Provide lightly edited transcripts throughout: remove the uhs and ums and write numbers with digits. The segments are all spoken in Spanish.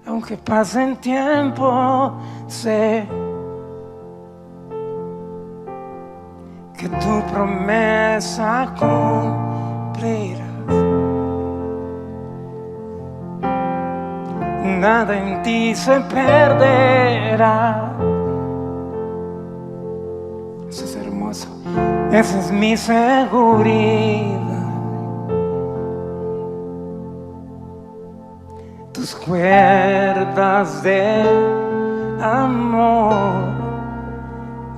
Aunque pase el tiempo, sé que tu promesa cumplirás. Nada en ti se perderá. Eso es hermoso. Esa es mi seguridad. Tus cuerdas de amor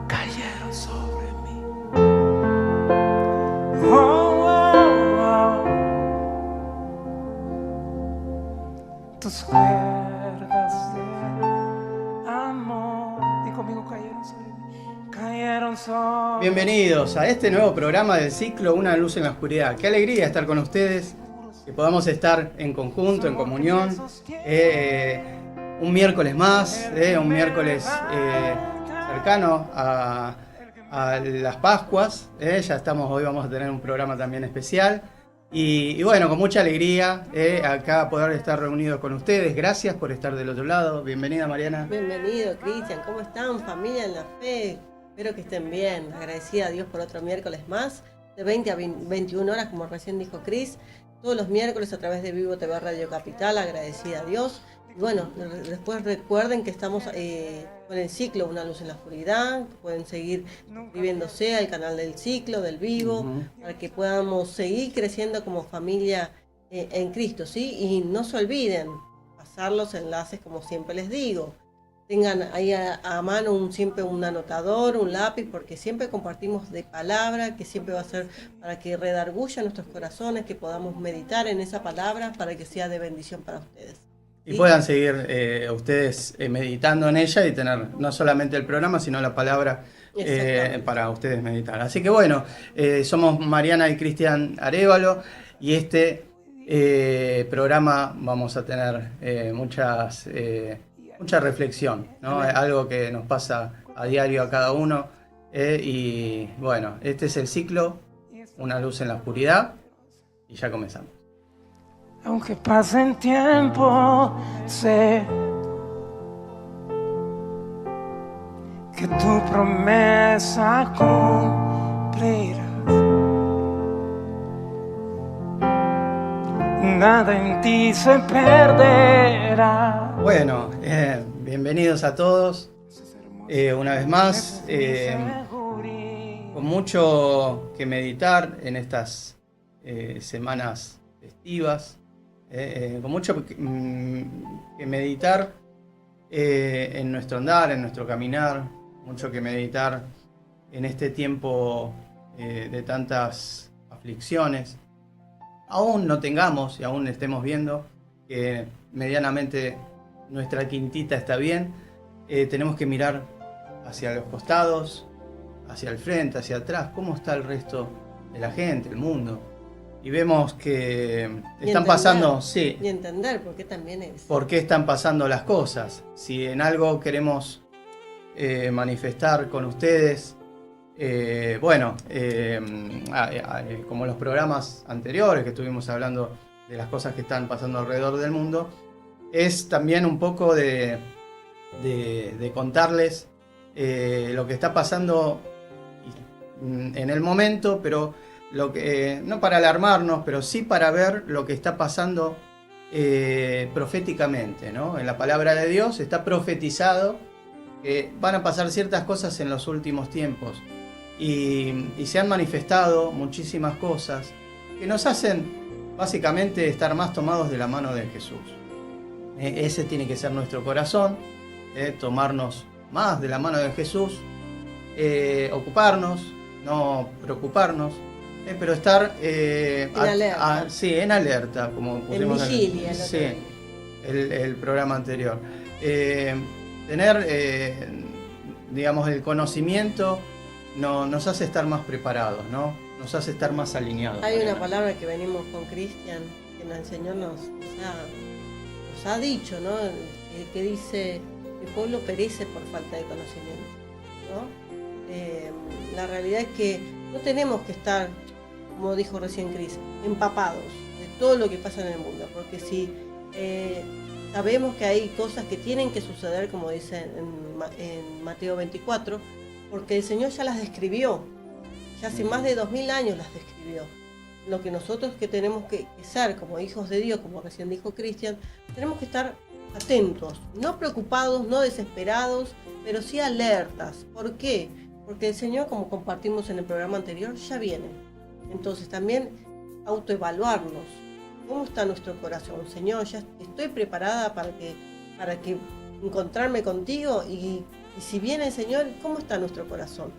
cayeron sobre mí. Oh, oh, oh. Tus cuerdas de amor, di conmigo, cayeron sobre mí. Cayeron sobre mí. Bienvenidos a este nuevo programa del ciclo Una luz en la oscuridad. Qué alegría estar con ustedes, que podamos estar en conjunto, en comunión, un miércoles más, un miércoles cercano a las Pascuas. Ya estamos, hoy vamos a tener un programa también especial. Y bueno, con mucha alegría acá poder estar reunidos con ustedes. Gracias por estar del otro lado. Bienvenida, Mariana. Bienvenido, Cristian. ¿Cómo están, familia en la fe? Espero que estén bien. Agradecida a Dios por otro miércoles más, de 20 a 21 horas, como recién dijo Cris. Todos los miércoles a través de Vivo TV Radio Capital, agradecida a Dios. Y bueno, después recuerden que estamos con el ciclo Una luz en la oscuridad. Pueden seguir suscribiéndose al canal del ciclo, del Vivo, para que podamos seguir creciendo como familia en Cristo, ¿sí? Y no se olviden pasar los enlaces, como siempre les digo. Tengan ahí a mano siempre un anotador, un lápiz, porque siempre compartimos de palabra, que siempre va a ser para que redarguya nuestros corazones, que podamos meditar en esa palabra para que sea de bendición para ustedes. Y puedan seguir ustedes meditando en ella y tener no solamente el programa, sino la palabra para ustedes meditar. Así que bueno, somos Mariana y Cristian Arévalo y este programa vamos a tener mucha reflexión, ¿no? Algo que nos pasa a diario a cada uno. Y bueno, este es el ciclo Una luz en la oscuridad y ya comenzamos. Aunque pase el tiempo, sé que tu promesa cumplirás. Nada en ti se perderá. Bueno, bienvenidos a todos. Una vez más, con mucho que meditar en estas semanas festivas. Con mucho que meditar en nuestro andar, en nuestro caminar, mucho que meditar en este tiempo de tantas aflicciones. Aún no tengamos y aún estemos viendo que medianamente nuestra quintita está bien, tenemos que mirar hacia los costados, hacia el frente, hacia atrás, cómo está el resto de la gente, el mundo. Y vemos que están pasando, sí. Y entender por qué también es. Por qué están pasando las cosas. Si en algo queremos manifestar con ustedes, como los programas anteriores que estuvimos hablando de las cosas que están pasando alrededor del mundo, es también un poco de contarles lo que está pasando en el momento, pero no para alarmarnos, pero sí para ver lo que está pasando proféticamente, ¿no? En la palabra de Dios está profetizado que van a pasar ciertas cosas en los últimos tiempos y se han manifestado muchísimas cosas que nos hacen básicamente estar más tomados de la mano de Jesús. Ese tiene que ser nuestro corazón, tomarnos más de la mano de Jesús, ocuparnos, no preocuparnos, pero estar en alerta. En alerta, como pusimos en vigilia, el programa anterior. Tener, digamos, el conocimiento nos hace estar más preparados, ¿no? Nos hace estar más alineados. Hay una palabra que venimos con Cristian, que el Señor nos ha dicho, ¿no? Que dice: el pueblo perece por falta de conocimiento, ¿no? La realidad es que no tenemos que estar, como dijo recién Cris, empapados de todo lo que pasa en el mundo, porque si Sabemos que hay cosas que tienen que suceder, como dice en Mateo 24, porque el Señor ya las describió, ya hace más de 2000 años las describió. Lo que nosotros que tenemos que ser como hijos de Dios, como recién dijo Cristian, tenemos que estar atentos, no preocupados, no desesperados, pero sí alertas. ¿Por qué? Porque el Señor, como compartimos en el programa anterior, ya viene. Entonces también autoevaluarnos. ¿Cómo está nuestro corazón? Señor, ya estoy preparada para que encontrarme contigo, y si viene el Señor, ¿cómo está nuestro corazón?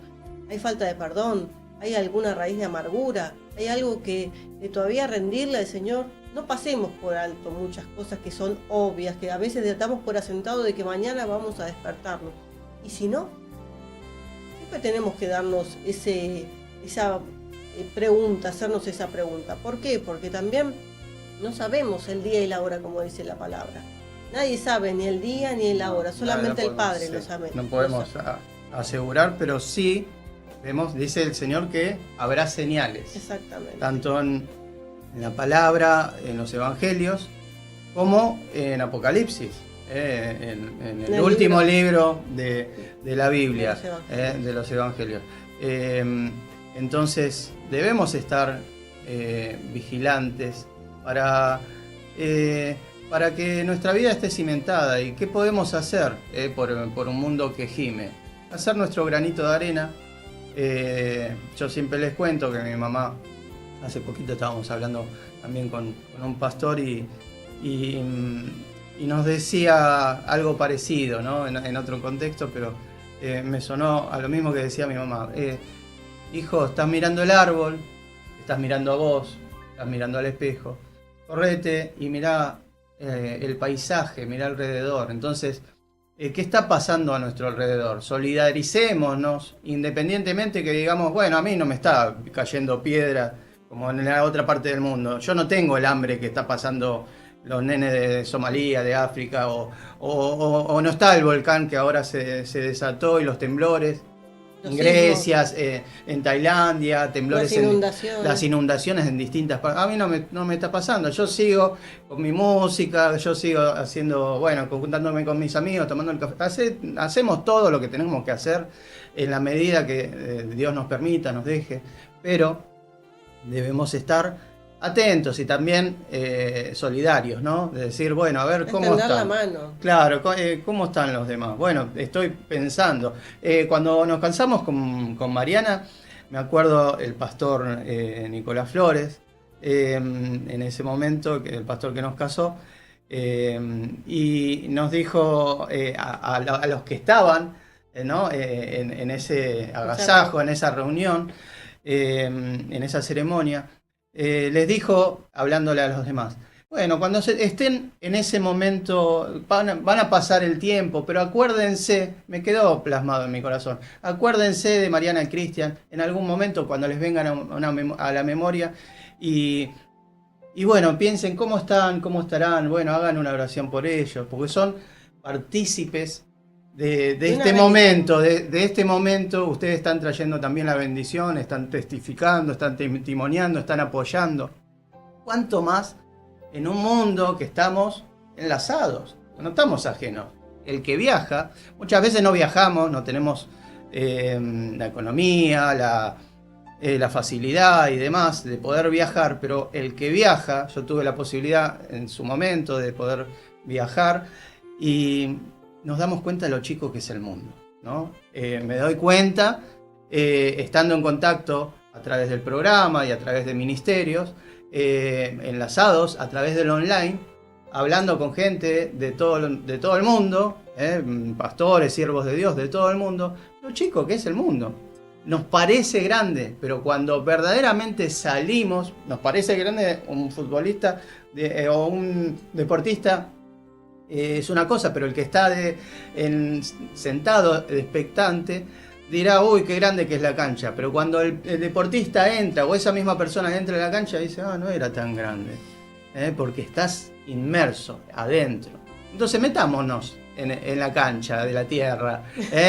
¿Hay falta de perdón? ¿Hay alguna raíz de amargura? ¿Hay algo que todavía rendirle al Señor? No pasemos por alto muchas cosas que son obvias, que a veces damos por asentado de que mañana vamos a despertarnos. Y si no, siempre tenemos que darnos esa pregunta, hacernos esa pregunta. ¿Por qué? Porque también no sabemos el día y la hora, como dice la palabra. Nadie sabe ni el día ni la hora, solamente el Padre lo sabe. No podemos asegurar, pero sí dice el Señor que habrá señales. Exactamente. Tanto en la palabra, en los evangelios, como en Apocalipsis, en el último libro de la Biblia, de los evangelios. Entonces debemos estar vigilantes para que nuestra vida esté cimentada. ¿Y qué podemos hacer por un mundo que gime? Hacer nuestro granito de arena. Yo siempre les cuento que mi mamá, hace poquito estábamos hablando también con un pastor y nos decía algo parecido, ¿no? En otro contexto, pero me sonó a lo mismo que decía mi mamá. Hijo, estás mirando el árbol, estás mirando a vos, estás mirando al espejo, correte y mirá el paisaje, mirá alrededor. Entonces, ¿qué está pasando a nuestro alrededor? Solidaricémonos, independientemente que digamos, bueno, a mí no me está cayendo piedra como en la otra parte del mundo. Yo no tengo el hambre que está pasando los nenes de Somalia, de África, o no está el volcán que ahora se desató y los temblores. En Grecia, en Tailandia, temblores, las inundaciones en distintas partes. A mí no me está pasando. Yo sigo con mi música, yo sigo haciendo, juntándome con mis amigos, tomando el café. Hacemos todo lo que tenemos que hacer en la medida que Dios nos permita, nos deje. Pero debemos estar atentos y también solidarios, ¿no? De decir, bueno, a ver cómo están. La mano. Claro, ¿cómo están los demás? Bueno, estoy pensando. Cuando nos cansamos con Mariana, me acuerdo el pastor Nicolás Flores, en ese momento, el pastor que nos casó, y nos dijo a los que estaban, ¿no? en ese agasajo, en esa reunión, en esa ceremonia, les dijo, hablándole a los demás, bueno, cuando estén en ese momento, van a pasar el tiempo, pero acuérdense, me quedó plasmado en mi corazón, acuérdense de Mariana y Cristian en algún momento cuando les vengan a la memoria y bueno, piensen cómo están, cómo estarán, bueno, hagan una oración por ellos, porque son partícipes de este momento, de este momento. Ustedes están trayendo también la bendición, están testificando, están testimoniando, están apoyando. ¿Cuánto más en un mundo que estamos enlazados? No estamos ajenos. El que viaja, muchas veces no viajamos, no tenemos la economía, la facilidad y demás de poder viajar, pero el que viaja, yo tuve la posibilidad en su momento de poder viajar y nos damos cuenta de lo chico que es el mundo, ¿no? Me doy cuenta, estando en contacto a través del programa y a través de ministerios, enlazados a través del online, hablando con gente de todo el mundo, pastores, siervos de Dios de todo el mundo, lo chico que es el mundo. Nos parece grande, pero cuando verdaderamente salimos, nos parece grande un futbolista o un deportista, es una cosa, pero el que está sentado, expectante, dirá, uy, qué grande que es la cancha. Pero cuando el deportista entra, o esa misma persona entra en la cancha, dice, no era tan grande. Porque estás inmerso, adentro. Entonces metámonos en la cancha de la tierra,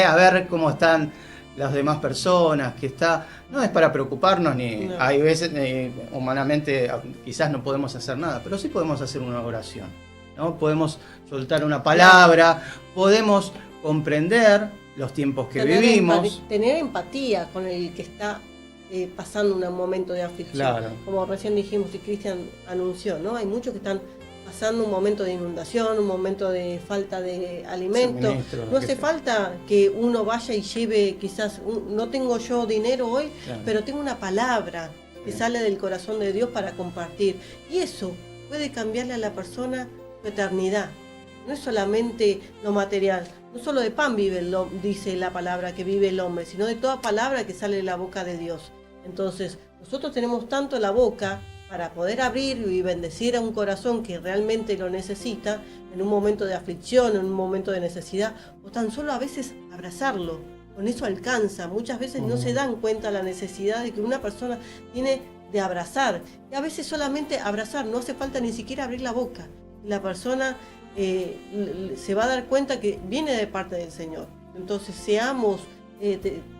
a ver cómo están las demás personas, no es para preocuparnos, ni no. Hay veces, humanamente, quizás no podemos hacer nada, pero sí podemos hacer una oración. ¿no? Podemos soltar una palabra, podemos comprender los tiempos que vivimos. Tener empatía con el que está pasando un momento de aflicción. Claro. Como recién dijimos y Cristian anunció, ¿no? Hay muchos que están pasando un momento de inundación, un momento de falta de alimento. No hace falta que uno vaya y lleve, quizás, no tengo yo dinero hoy, claro, pero tengo una palabra que sale del corazón de Dios para compartir. Y eso puede cambiarle a la persona su eternidad. No es solamente lo material, no solo de pan vive dice la palabra que vive el hombre, sino de toda palabra que sale de la boca de Dios. Entonces, nosotros tenemos tanto la boca para poder abrir y bendecir a un corazón que realmente lo necesita en un momento de aflicción, en un momento de necesidad, o tan solo a veces abrazarlo. Con eso alcanza. Muchas veces no se dan cuenta la necesidad de que una persona tiene de abrazar. Y a veces solamente abrazar, no hace falta ni siquiera abrir la boca. La persona se va a dar cuenta que viene de parte del Señor. Entonces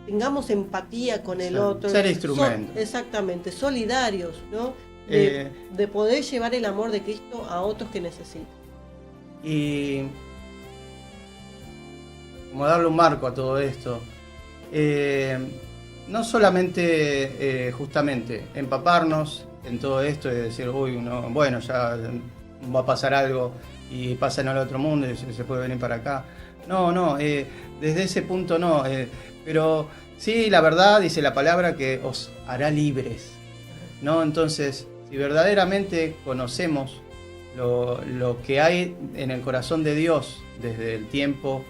tengamos empatía con el otro. Ser instrumento. Exactamente, solidarios, ¿no? De poder llevar el amor de Cristo a otros que necesitan. Y como darle un marco a todo esto, no solamente justamente empaparnos en todo esto y decir, uy, no, bueno, ya va a pasar algo y pasa en el otro mundo y se puede venir para acá. No, desde ese punto no, pero sí, la verdad dice la palabra que os hará libres, ¿no? Entonces, si verdaderamente conocemos lo que hay en el corazón de Dios desde el tiempo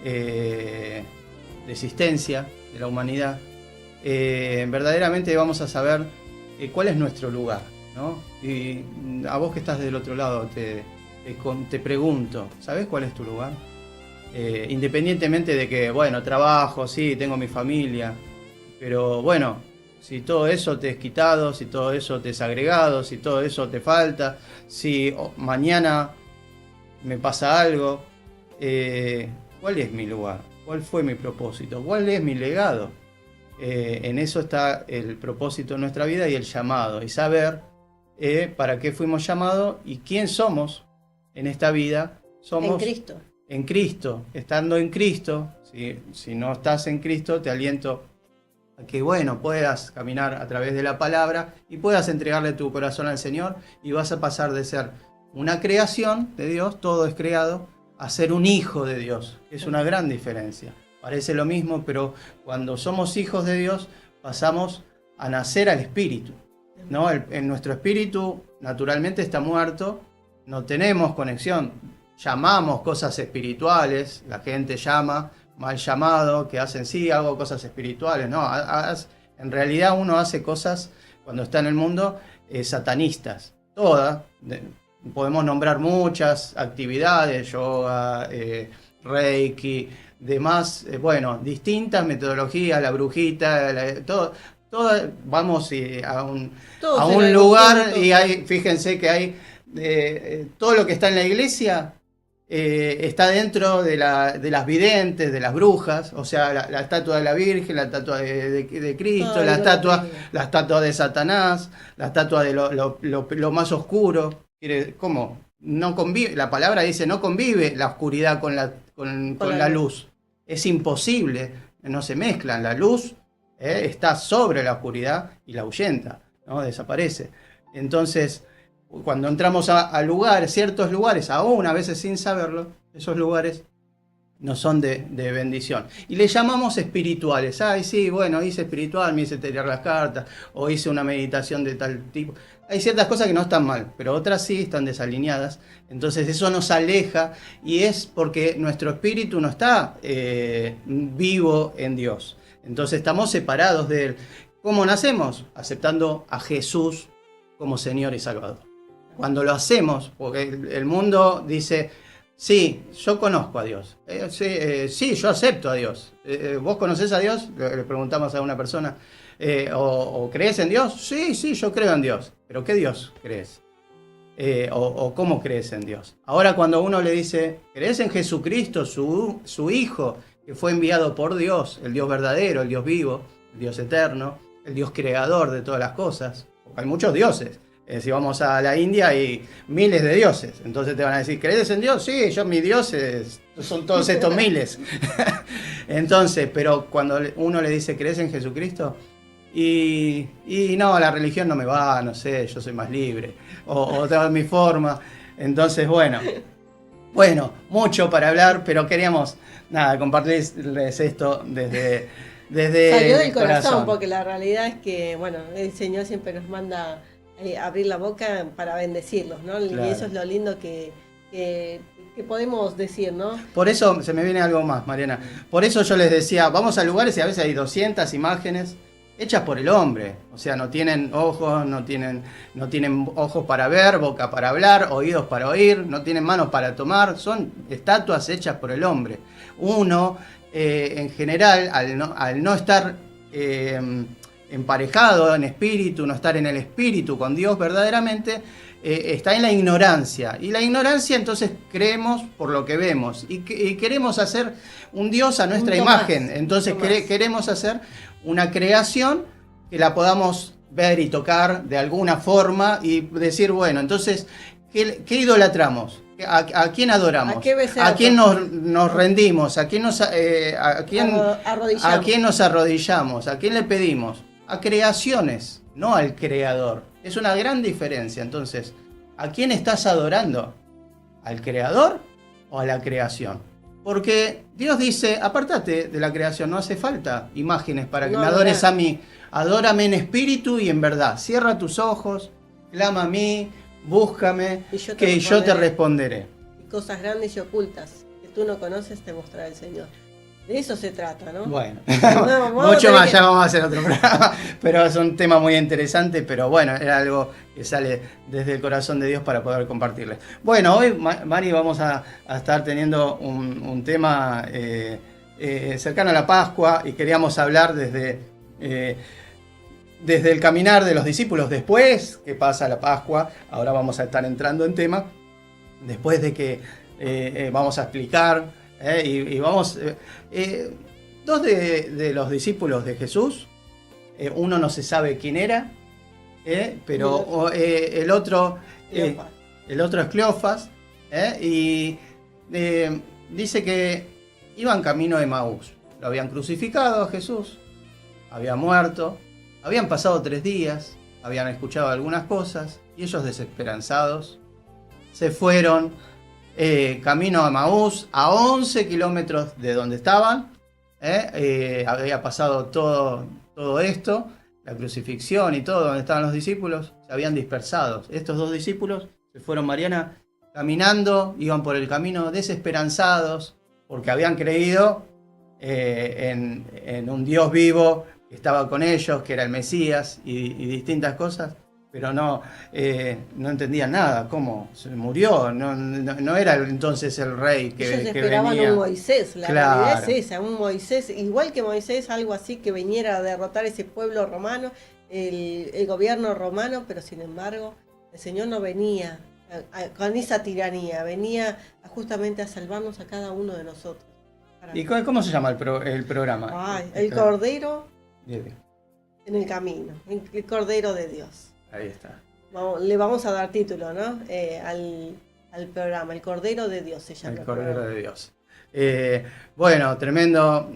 de existencia de la humanidad, verdaderamente vamos a saber cuál es nuestro lugar, ¿no? Y a vos que estás del otro lado te pregunto, ¿sabés cuál es tu lugar? Independientemente de que, bueno, trabajo, sí, tengo mi familia, pero bueno, si todo eso te es quitado, si todo eso te es agregado, si todo eso te falta, si mañana me pasa algo, ¿cuál es mi lugar? ¿Cuál fue mi propósito? ¿Cuál es mi legado? En eso está el propósito de nuestra vida y el llamado, y saber para qué fuimos llamados y quién somos en esta vida. Somos en Cristo. En Cristo, estando en Cristo. Si no estás en Cristo, te aliento a que, bueno, puedas caminar a través de la palabra y puedas entregarle tu corazón al Señor, y vas a pasar de ser una creación de Dios, todo es creado, a ser un hijo de Dios. Es una gran diferencia. Parece lo mismo, pero cuando somos hijos de Dios pasamos a nacer al Espíritu, ¿no? En nuestro espíritu naturalmente está muerto, no tenemos conexión, llamamos cosas espirituales, la gente llama, mal llamado, que hacen, sí, hago cosas espirituales, no, en realidad uno hace cosas cuando está en el mundo satanistas, todas, podemos nombrar muchas actividades, yoga, reiki, demás, bueno, distintas metodologías, la brujita, todo, vamos a un lugar y hay, fíjense que hay todo lo que está en la iglesia está dentro de las videntes, de las brujas, o sea, la estatua de la Virgen, la estatua de Cristo, la estatua de Satanás, la estatua de lo más oscuro. ¿Cómo? No convive, la palabra dice, no convive la oscuridad con la luz. Es imposible, no se mezclan. La luz está sobre la oscuridad y la ahuyenta, ¿no? Desaparece. Entonces, cuando entramos a lugares, ciertos lugares, aún a veces sin saberlo, esos lugares no son de bendición. Y le llamamos espirituales. Ay, sí, bueno, hice espiritual, me hice tirar las cartas, o hice una meditación de tal tipo. Hay ciertas cosas que no están mal, pero otras sí están desalineadas. Entonces eso nos aleja, y es porque nuestro espíritu no está vivo en Dios. Entonces estamos separados de Él. ¿Cómo nacemos? Aceptando a Jesús como Señor y Salvador. Cuando lo hacemos, porque el mundo dice, sí, yo conozco a Dios, sí, yo acepto a Dios. ¿Vos conocés a Dios? Le preguntamos a una persona, ¿o crees en Dios? Sí, yo creo en Dios. ¿Pero qué Dios crees? ¿O cómo crees en Dios? Ahora cuando uno le dice, ¿crees en Jesucristo, su Hijo, que fue enviado por Dios, el Dios verdadero, el Dios vivo, el Dios eterno, el Dios creador de todas las cosas? Porque hay muchos dioses. Si vamos a la India hay miles de dioses. Entonces te van a decir, ¿crees en Dios? Sí, mi Dios son todos estos miles. Entonces, pero cuando uno le dice, ¿crees en Jesucristo? Y no, la religión no me va, no sé, yo soy más libre. O tengo mi forma. Entonces, bueno, mucho para hablar, pero queríamos, compartirles esto desde salió del el corazón, porque la realidad es que, bueno, el Señor siempre nos manda abrir la boca para bendecirlos, ¿no? Claro. Y eso es lo lindo que podemos decir, ¿no? Por eso, se me viene algo más, Mariana. Por eso yo les decía, vamos a lugares y a veces hay 200 imágenes hechas por el hombre. O sea, no tienen ojos, no tienen ojos para ver, boca para hablar, oídos para oír, no tienen manos para tomar. Son estatuas hechas por el hombre. Uno, en general, al no estar emparejado en espíritu, no estar en el espíritu con Dios verdaderamente, está en la ignorancia. Y la ignorancia, entonces, creemos por lo que vemos. Y queremos hacer un Dios a nuestra imagen. Entonces, queremos hacer una creación que la podamos ver y tocar de alguna forma y decir, bueno, entonces, ¿qué idolatramos? ¿A quién adoramos? ¿A quién nos rendimos? ¿A quién nos arrodillamos? ¿A quién le pedimos? A creaciones, no al creador. Es una gran diferencia. Entonces, ¿a quién estás adorando? ¿Al creador o a la creación? Porque Dios dice, apártate de la creación, no hace falta imágenes para que me adores a mí. Adórame en espíritu y en verdad. Cierra tus ojos, clama a mí, búscame, que yo te responderé. Y cosas grandes y ocultas que tú no conoces te mostrará el Señor. De eso se trata, ¿no? Bueno, mucho más, ya vamos a hacer otro programa, pero es un tema muy interesante, pero bueno, era algo que sale desde el corazón de Dios para poder compartirles. Bueno, hoy, Mari, vamos a estar teniendo un tema cercano a la Pascua y queríamos hablar desde el caminar de los discípulos después que pasa la Pascua. Ahora vamos a estar entrando en tema, después de que vamos a explicar. Y vamos, dos de los discípulos de Jesús, uno no se sabe quién era, pero el otro es Cleofas, y dice que iban camino de Emaús. Lo habían crucificado a Jesús, había muerto, habían pasado 3 días, habían escuchado algunas cosas, y ellos desesperanzados se fueron camino a Emaús, a 11 kilómetros de donde estaban. Había pasado todo esto, la crucifixión y todo, donde estaban los discípulos, se habían dispersado. Estos 2 discípulos se fueron, Mariana, caminando, iban por el camino desesperanzados, porque habían creído en un Dios vivo que estaba con ellos, que era el Mesías y distintas cosas. Pero no entendían nada, cómo se murió, no era entonces el rey que venía. Ellos esperaban un Moisés, la claro. realidad es esa, un Moisés, igual que Moisés, algo así que viniera a derrotar ese pueblo romano, el gobierno romano, pero sin embargo el Señor no venía con esa tiranía, venía justamente a salvarnos a cada uno de nosotros. ¿Y cómo se llama el programa? El Cordero en el camino, el Cordero de Dios. Ahí está. Le vamos a dar título, ¿no? Al programa, El Cordero de Dios se llama. El Cordero de Dios. Bueno, tremenda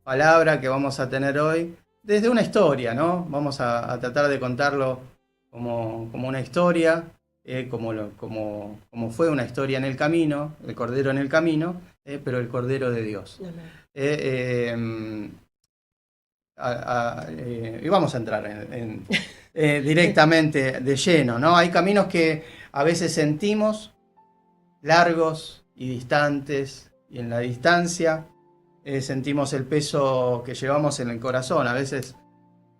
palabra que vamos a tener hoy. Desde una historia, ¿no? Vamos a tratar de contarlo como una historia, como fue una historia en el camino, el Cordero en el camino, pero el Cordero de Dios. Y vamos a entrar directamente de lleno, ¿no? Hay caminos que a veces sentimos largos y distantes, y en la distancia sentimos el peso que llevamos en el corazón. A veces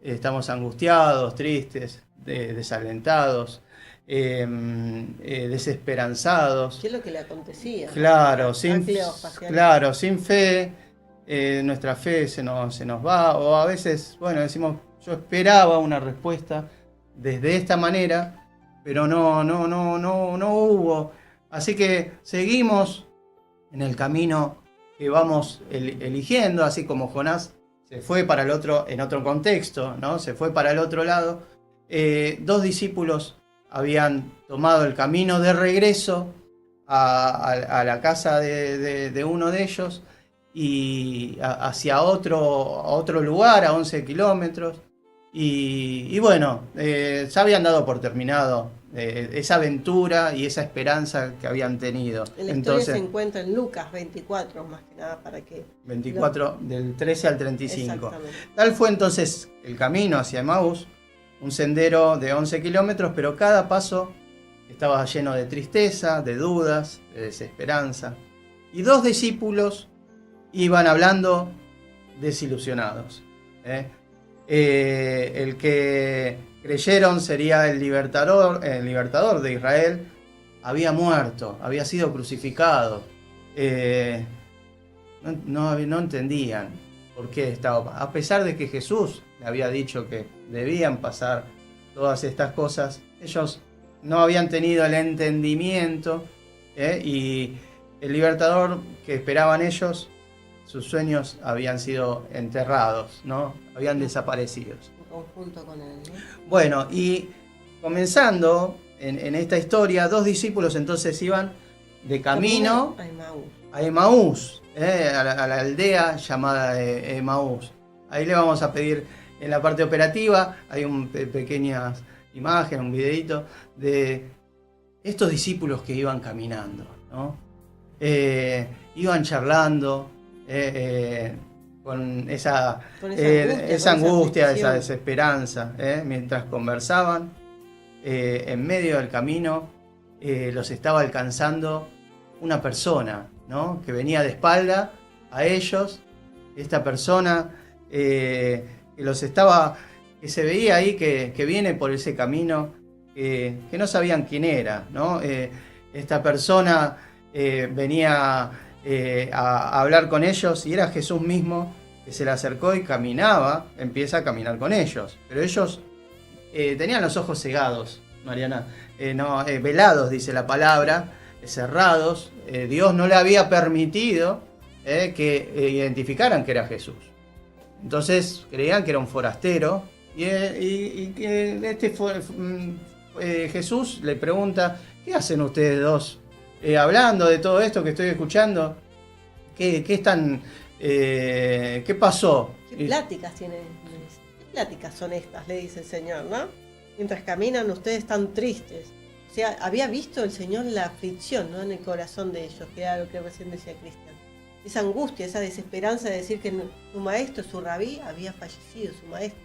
estamos angustiados, tristes, desalentados, desesperanzados. ¿Qué es lo que le acontecía? Claro, sin fe. Nuestra fe se nos va, o a veces, bueno, decimos, yo esperaba una respuesta desde esta manera, pero no hubo. Así que seguimos en el camino que vamos eligiendo, así como Jonás se fue para el otro, en otro contexto, ¿no? Se fue para el otro lado. 2 discípulos habían tomado el camino de regreso a la casa de uno de ellos y hacia otro lugar, a 11 kilómetros. Y bueno, se habían dado por terminado esa aventura y esa esperanza que habían tenido. En la historia se encuentra en Lucas 24, más que nada para que... 24, del 13 al 35. Exactamente. Tal fue entonces el camino hacia Emaús, un sendero de 11 kilómetros, pero cada paso estaba lleno de tristeza, de dudas, de desesperanza. Y 2 discípulos iban hablando desilusionados. El que creyeron sería el libertador de Israel, había muerto, había sido crucificado. No entendían por qué estaba, a pesar de que Jesús le había dicho que debían pasar todas estas cosas, ellos no habían tenido el entendimiento, y el libertador que esperaban ellos, sus sueños habían sido enterrados, ¿no? Habían desaparecido. En conjunto con él, ¿no? Bueno, y comenzando en esta historia, 2 discípulos entonces iban de camino a Emaús, a la aldea llamada Emaús. Ahí le vamos a pedir en la parte operativa, hay pequeñas imágenes, un videito de estos discípulos que iban caminando, ¿no? Iban charlando, con esa angustia, esa desesperanza, mientras conversaban, en medio del camino los estaba alcanzando una persona, ¿no? Que venía de espalda a ellos. Esta persona que se veía ahí que viene por ese camino, que no sabían quién era, ¿no? Esta persona venía a hablar con ellos y era Jesús mismo que se le acercó y empieza a caminar con ellos. Pero ellos tenían los ojos cegados, Mariana, velados, dice la palabra, cerrados. Dios no le había permitido que identificaran que era Jesús. Entonces creían que era un forastero y que Jesús le pregunta: ¿qué hacen ustedes dos hablando de todo esto que estoy escuchando? ¿Qué pasó? ¿Qué pláticas tienen? ¿Qué pláticas son estas? Le dice el Señor, ¿no? Mientras caminan ustedes están tristes. O sea, había visto el Señor la aflicción, ¿no? En el corazón de ellos, que era lo que recién decía Cristian. Esa angustia, esa desesperanza de decir que su maestro, su rabí, había fallecido, su maestro,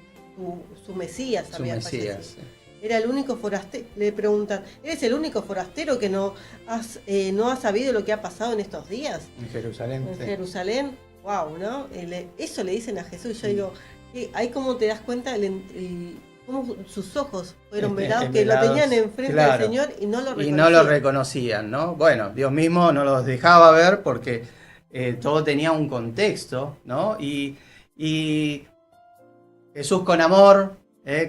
su Mesías había fallecido. Era el único forastero. Le preguntan: ¿eres el único forastero que no ha sabido lo que ha pasado en estos días? En Jerusalén. En Jerusalén. Wow, ¿no? Eso le dicen a Jesús. Yo digo, ahí como te das cuenta cómo sus ojos fueron velados, que lo tenían enfrente del Señor y no lo reconocían. Y no lo reconocían, ¿no? Bueno, Dios mismo no los dejaba ver porque todo tenía un contexto, ¿no? Y Jesús con amor,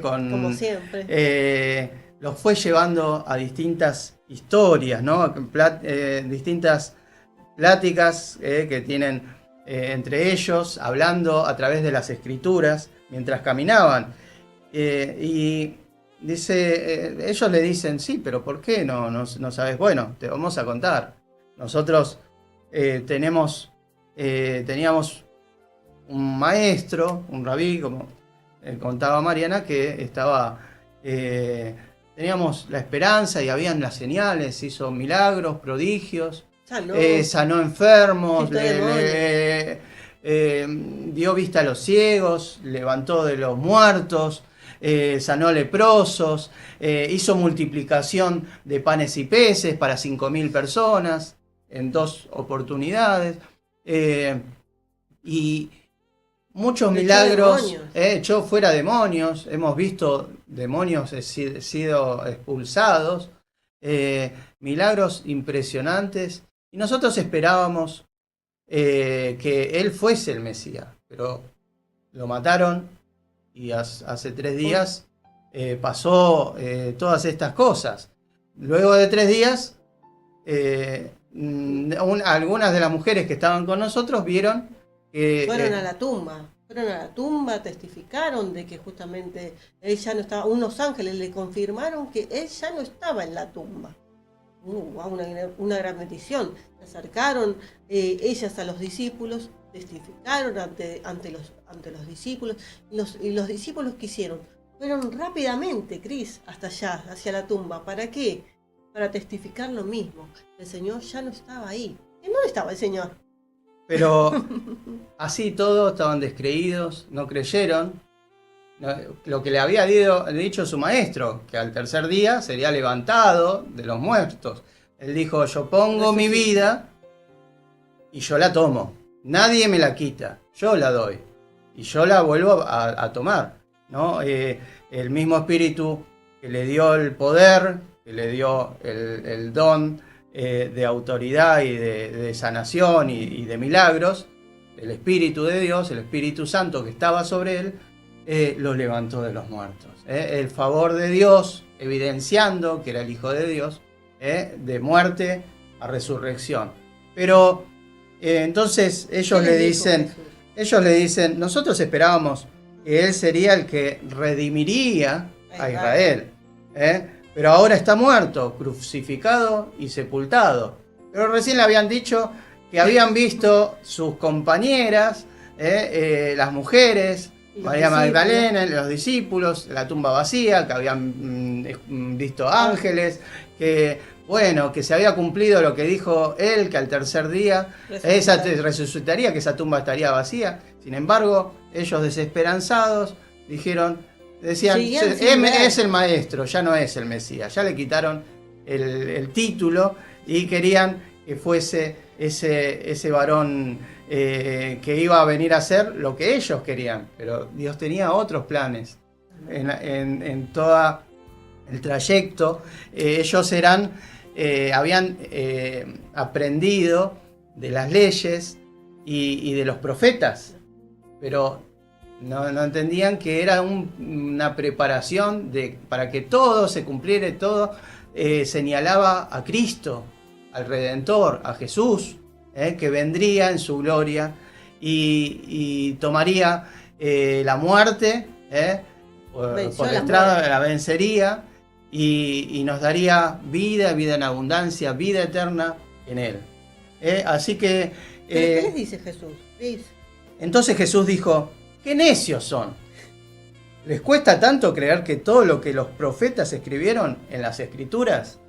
como siempre, los fue llevando a distintas historias, ¿no? Distintas pláticas que tienen entre ellos, hablando a través de las escrituras mientras caminaban. Y dice, ellos le dicen: sí, pero ¿por qué no sabes? Bueno, te vamos a contar. Nosotros teníamos un maestro, un rabí, como contaba Mariana, que teníamos la esperanza y habían las señales, hizo milagros, prodigios, sanó enfermos, dio vista a los ciegos, levantó de los muertos, sanó leprosos, hizo multiplicación de panes y peces para 5.000 personas en 2 oportunidades, y muchos milagros, echó fuera demonios, hemos visto demonios sido expulsados, milagros impresionantes, y nosotros esperábamos que él fuese el Mesías, pero lo mataron y hace 3 días pasó todas estas cosas. Luego de 3 días, algunas de las mujeres que estaban con nosotros vieron que fueron a la tumba. fueron a la tumba, testificaron de que justamente él ya no estaba, unos ángeles le confirmaron que él ya no estaba en la tumba. Wow, una gran bendición. Se acercaron ellas a los discípulos, testificaron ante los discípulos, y los discípulos ¿qué hicieron? Fueron rápidamente, Cris, hasta allá, hacia la tumba. ¿Para qué? Para testificar lo mismo. El Señor ya no estaba ahí. ¿En dónde estaba el Señor? Pero así todos estaban descreídos, no creyeron lo que le había dicho su maestro, que al tercer día sería levantado de los muertos. Él dijo, yo pongo mi vida y yo la tomo. Nadie me la quita, yo la doy. Y yo la vuelvo a tomar, ¿no? El mismo espíritu que le dio el poder, que le dio el don de autoridad y de sanación y de milagros, el Espíritu de Dios, el Espíritu Santo que estaba sobre él, lo levantó de los muertos. El favor de Dios, evidenciando que era el Hijo de Dios, de muerte a resurrección. Pero entonces ellos le dicen, nosotros esperábamos que Él sería el que redimiría a Israel. Pero ahora está muerto, crucificado y sepultado. Pero recién le habían dicho que habían visto sus compañeras, las mujeres, María Magdalena, los discípulos, la tumba vacía, que habían visto ángeles, que bueno, que se había cumplido lo que dijo él, que al tercer día resucitaría, que esa tumba estaría vacía. Sin embargo, ellos desesperanzados decían, es el maestro, ya no es el Mesías, ya le quitaron el título y querían que fuese ese varón que iba a venir a hacer lo que ellos querían, pero Dios tenía otros planes en todo el trayecto. Ellos habían aprendido de las leyes y de los profetas, pero no entendían que era una preparación para que todo se cumpliera, todo señalaba a Cristo, al Redentor, a Jesús, que vendría en su gloria y tomaría la muerte, por la estrada, la vencería y nos daría vida en abundancia, vida eterna en Él. Así que... ¿Qué les dice Jesús? Entonces Jesús dijo, ¡qué necios son! ¿Les cuesta tanto creer que todo lo que los profetas escribieron en las Escrituras?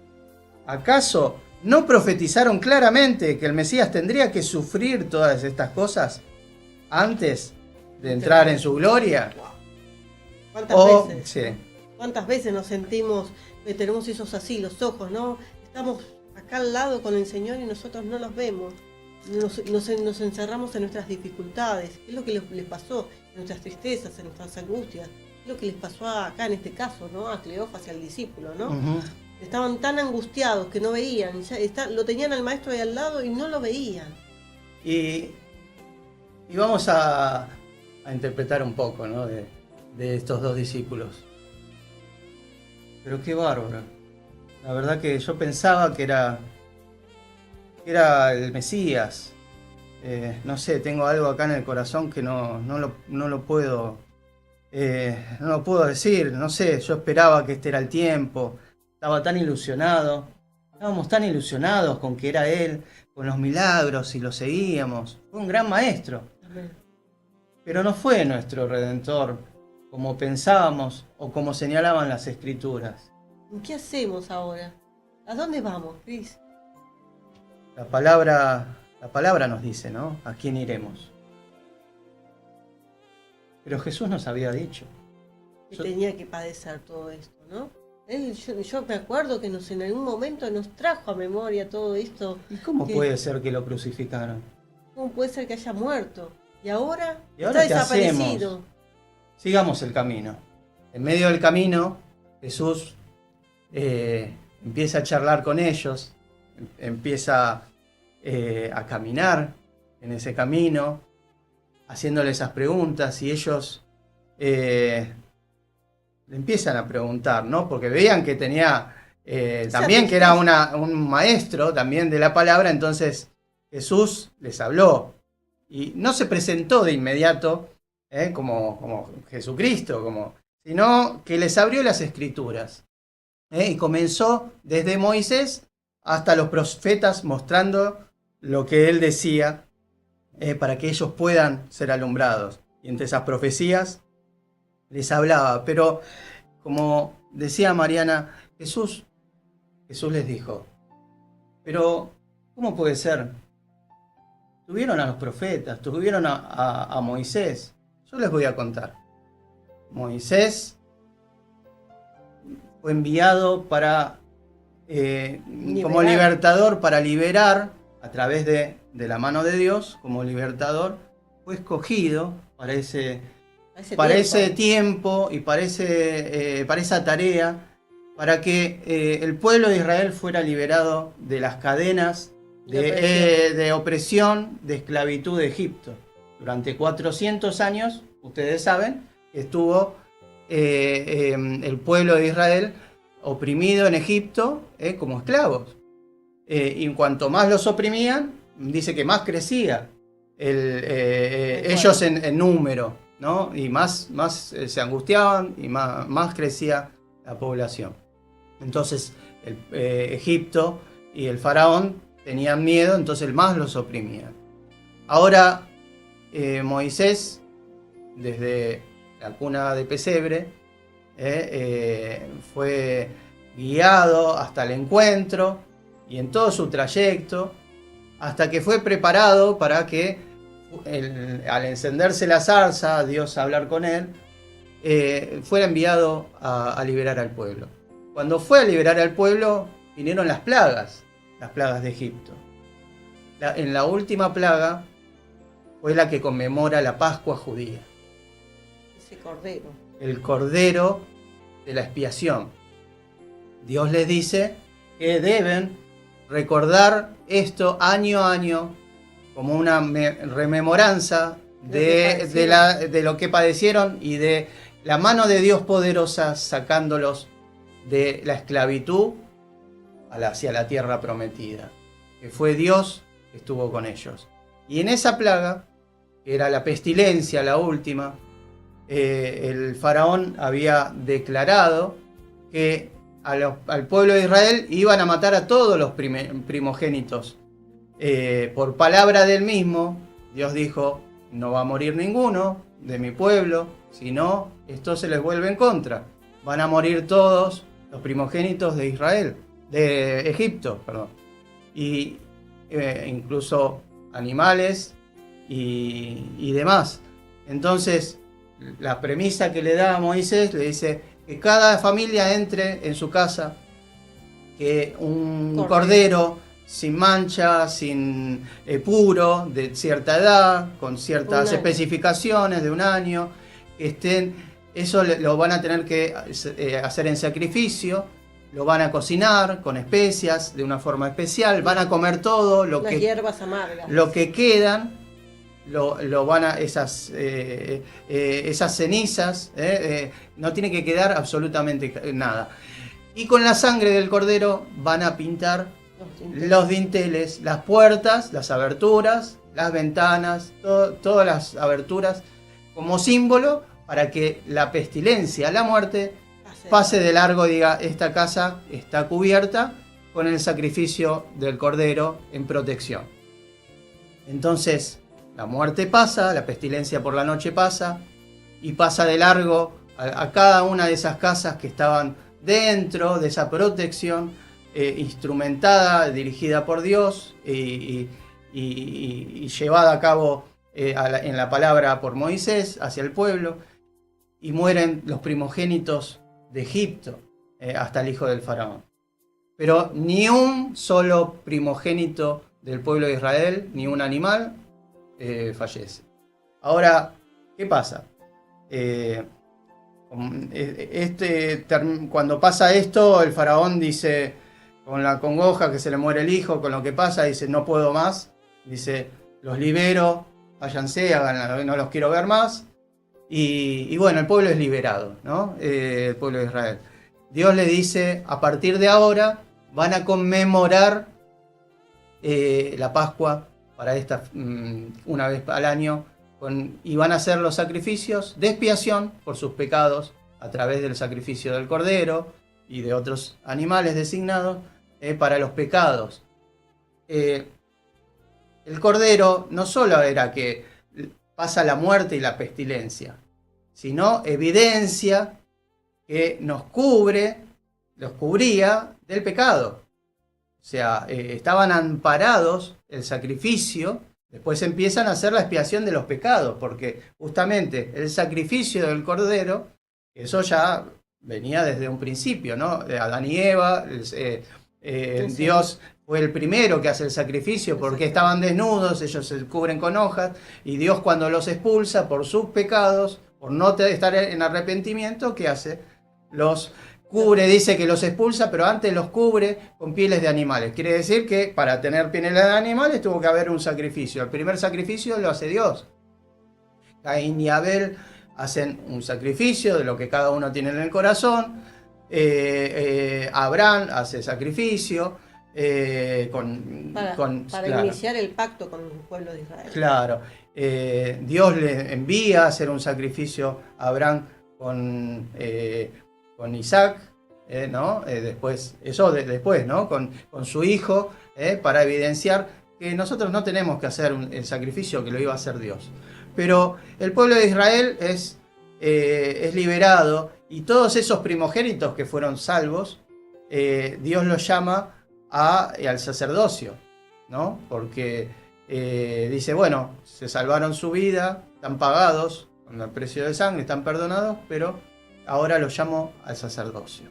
¿Acaso no profetizaron claramente que el Mesías tendría que sufrir todas estas cosas antes de entrar en su gloria? ¿Cuántas veces nos sentimos que tenemos esos así, los ojos, ¿no? Estamos acá al lado con el Señor y nosotros no los vemos. Nos encerramos en nuestras dificultades. ¿Qué es lo que les pasó? En nuestras tristezas, en nuestras angustias. ¿Qué es lo que les pasó acá en este caso, ¿no? A Cleofas y al discípulo, ¿no? Estaban tan angustiados que no veían. Lo tenían al maestro ahí al lado y no lo veían. Y vamos a interpretar un poco, ¿no? de estos dos discípulos. Pero qué bárbaro. La verdad que yo pensaba que era el Mesías. No sé, tengo algo acá en el corazón que no lo puedo decir. No sé, yo esperaba que este era el tiempo. Estaba tan ilusionado. Estábamos tan ilusionados con que era Él, con los milagros y lo seguíamos. Fue un gran maestro. Pero no fue nuestro Redentor como pensábamos o como señalaban las Escrituras. ¿Qué hacemos ahora? ¿A dónde vamos, Cris? La palabra nos dice, ¿no? ¿A quién iremos? Pero Jesús nos había dicho que tenía que padecer todo esto, ¿no? Yo me acuerdo que en algún momento nos trajo a memoria todo esto. ¿Y cómo puede ser que lo crucificaron? ¿Cómo puede ser que haya muerto? ¿Y ahora está desaparecido? Hacemos? Sigamos el camino. En medio del camino, Jesús empieza a charlar con ellos, empieza a caminar en ese camino, haciéndole esas preguntas, y ellos le empiezan a preguntar, ¿no? Porque veían que tenía también que era un maestro también de la palabra. Entonces Jesús les habló y no se presentó de inmediato como Jesucristo, sino que les abrió las escrituras. Y comenzó desde Moisés hasta los profetas mostrando lo que él decía para que ellos puedan ser alumbrados. Y entre esas profecías les hablaba. Pero como decía Mariana, Jesús les dijo, pero ¿cómo puede ser? Tuvieron a los profetas, tuvieron a Moisés. Yo les voy a contar. Moisés fue enviado como libertador para liberar a través de la mano de Dios, como libertador, fue escogido para ese tiempo y para esa tarea, para que el pueblo de Israel fuera liberado de las cadenas de opresión, de esclavitud de Egipto. Durante 400 años, ustedes saben, estuvo el pueblo de Israel oprimido en Egipto como esclavos. Y cuanto más los oprimían, dice que más crecía ellos en número, ¿no? Y más se angustiaban y más crecía la población. Entonces Egipto y el faraón tenían miedo, entonces más los oprimían. Ahora Moisés, desde la cuna de pesebre, fue guiado hasta el encuentro y en todo su trayecto, hasta que fue preparado para que al encenderse la zarza, Dios a hablar con él, fuera enviado a liberar al pueblo. Cuando fue a liberar al pueblo, vinieron las plagas de Egipto. En la última plaga fue la que conmemora la Pascua judía. Ese cordero. El cordero de la expiación. Dios les dice que deben recordar esto año a año como una rememoranza de lo que padecieron y de la mano de Dios poderosa sacándolos de la esclavitud hacia la tierra prometida. Que fue Dios que estuvo con ellos. Y en esa plaga, que era la pestilencia, la última, el faraón había declarado que al pueblo de Israel iban a matar a todos los primogénitos. Por palabra del mismo, Dios dijo, no va a morir ninguno de mi pueblo, sino esto se les vuelve en contra. Van a morir todos los primogénitos de Israel, de Egipto, perdón. Y incluso animales y demás. Entonces, la premisa que le da a Moisés, le dice que cada familia entre en su casa, que un cordero sin mancha, sin puro, de cierta edad, con ciertas especificaciones de un año, que estén, eso lo van a tener que hacer en sacrificio, lo van a cocinar con especias de una forma especial, van a comer todo las hierbas amargas. Lo que quedan, lo van a esas cenizas, no tiene que quedar absolutamente nada. Y con la sangre del cordero van a pintar los dinteles, las puertas, las aberturas, las ventanas, todas las aberturas, como símbolo para que la pestilencia, la muerte, pase de largo, diga, esta casa está cubierta con el sacrificio del cordero en protección. Entonces, la muerte pasa, la pestilencia por la noche pasa, y pasa de largo a cada una de esas casas que estaban dentro de esa protección, instrumentada, dirigida por Dios y llevada a cabo en la palabra por Moisés hacia el pueblo, y mueren los primogénitos de Egipto hasta el hijo del faraón. Pero ni un solo primogénito del pueblo de Israel, ni un animal, fallece. Ahora, ¿qué pasa? Cuando pasa esto, el faraón dice, con la congoja que se le muere el hijo, con lo que pasa, dice, no puedo más, dice, los libero, váyanse, no los quiero ver más. Y bueno, el pueblo es liberado, ¿no? El pueblo de Israel. Dios le dice, a partir de ahora van a conmemorar la Pascua para una vez al año, iban a hacer los sacrificios de expiación por sus pecados a través del sacrificio del cordero y de otros animales designados para los pecados. El cordero no solo era que pasa la muerte y la pestilencia, sino evidencia que nos cubría del pecado. O sea, estaban amparados el sacrificio, después empiezan a hacer la expiación de los pecados, porque justamente el sacrificio del cordero, eso ya venía desde un principio, ¿no? Adán y Eva, Dios fue el primero que hace el sacrificio porque estaban desnudos, ellos se cubren con hojas, y Dios cuando los expulsa por sus pecados, por no estar en arrepentimiento, ¿qué hace? Los cubre, dice que los expulsa, pero antes los cubre con pieles de animales. Quiere decir que para tener pieles de animales tuvo que haber un sacrificio. El primer sacrificio lo hace Dios. Caín y Abel hacen un sacrificio de lo que cada uno tiene en el corazón. Abraham hace sacrificio. Para iniciar el pacto con el pueblo de Israel. Claro. Dios le envía a hacer un sacrificio a Abraham con Isaac, ¿no? Después, ¿no? Con su hijo, para evidenciar que nosotros no tenemos que hacer el sacrificio que lo iba a hacer Dios. Pero el pueblo de Israel es liberado, y todos esos primogénitos que fueron salvos, Dios los llama al sacerdocio, ¿no? Porque dice, bueno, se salvaron su vida, están pagados con el precio de sangre, están perdonados, pero ahora los llamo al sacerdocio.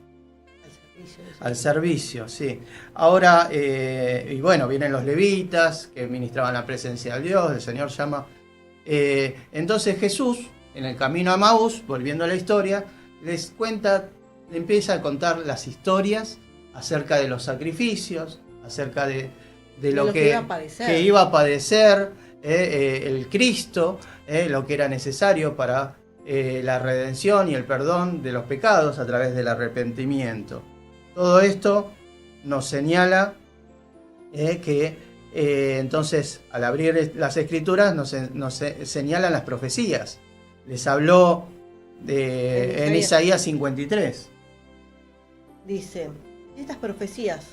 Al servicio, sí. Ahora, y bueno, vienen los levitas que ministraban la presencia de Dios, el Señor llama. Entonces Jesús, en el camino a Emaús, volviendo a la historia, le empieza a contar las historias acerca de los sacrificios, acerca de lo que iba a padecer el Cristo, lo que era necesario para la redención y el perdón de los pecados a través del arrepentimiento. Todo esto nos señala que entonces, al abrir las Escrituras, nos señalan las profecías. Les habló en Isaías 53. Dice, estas profecías,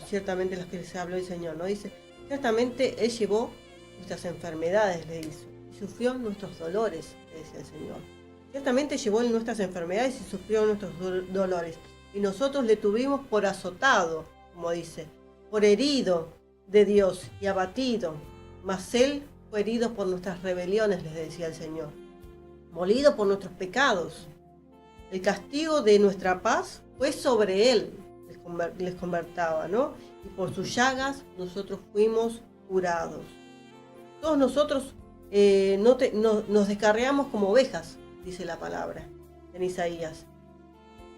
ciertamente las que se habló el Señor, ¿no? Dice, ciertamente Él llevó nuestras enfermedades, le hizo, y sufrió nuestros dolores, le dice el Señor. Ciertamente llevó nuestras enfermedades y sufrió nuestros dolores, y nosotros le tuvimos por azotado, como dice, por herido de Dios y abatido, mas Él fue herido por nuestras rebeliones, les decía el Señor, molido por nuestros pecados. El castigo de nuestra paz fue sobre Él, les convertaba, ¿no? Y por sus llagas nosotros fuimos curados. Todos nosotros nos descarriamos como ovejas, dice la palabra en Isaías.